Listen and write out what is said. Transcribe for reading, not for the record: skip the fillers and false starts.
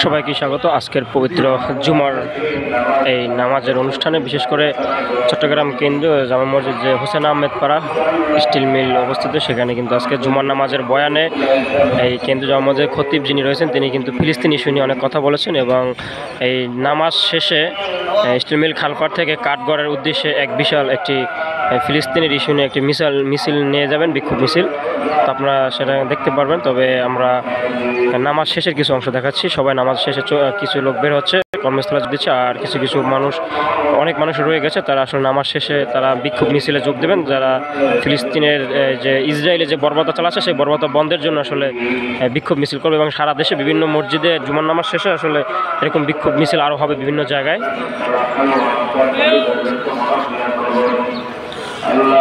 সবাইকে স্বাগত আজকের পবিত্র জুমার এই নামাজের অনুষ্ঠানে। বিশেষ করে চট্টগ্রাম কেন্দ্রীয় জামে মসজিদ যে হোসেন আহমেদ পাড়া স্টিল মিল অবস্থিত, সেখানে কিন্তু আজকে জুমার নামাজের বয়ানে এই কেন্দ্রীয় জামে মসজিদের খতিব যিনি রয়েছেন তিনি কিন্তু ফিলিস্তিনি ইস্যু নিয়ে অনেক কথা বলেছেন এবং এই নামাজ শেষে স্টিল মিল খালপাড় থেকে কাঠগড়ের উদ্দেশ্যে এক বিশাল একটি ফিলিস্তিনের ইস্যু নিয়ে একটি মিছিল নিয়ে যাবেন, বিক্ষোভ মিছিল। তো আপনারা সেটা দেখতে পারবেন। তবে আমরা নামাজ শেষের কিছু অংশ দেখাচ্ছি। সবাই নামাজ শেষে কিছু লোক বের হচ্ছে, কর্মস্থলে দিচ্ছে, আর কিছু মানুষ, অনেক মানুষ রয়ে গেছে, তারা আসলে নামাজ শেষে তারা বিক্ষোভ মিছিলে যোগ দেবেন, যারা ফিলিস্তিনের যে ইসরায়েলে যে বর্বরতা চালাচ্ছে সেই বর্বরতা বন্ধের জন্য আসলে বিক্ষোভ মিছিল করবে। এবং সারা দেশে বিভিন্ন মসজিদে জুমার নামাজ শেষে আসলে এরকম বিক্ষোভ মিছিল আরও হবে বিভিন্ন জায়গায়। আল্লাহ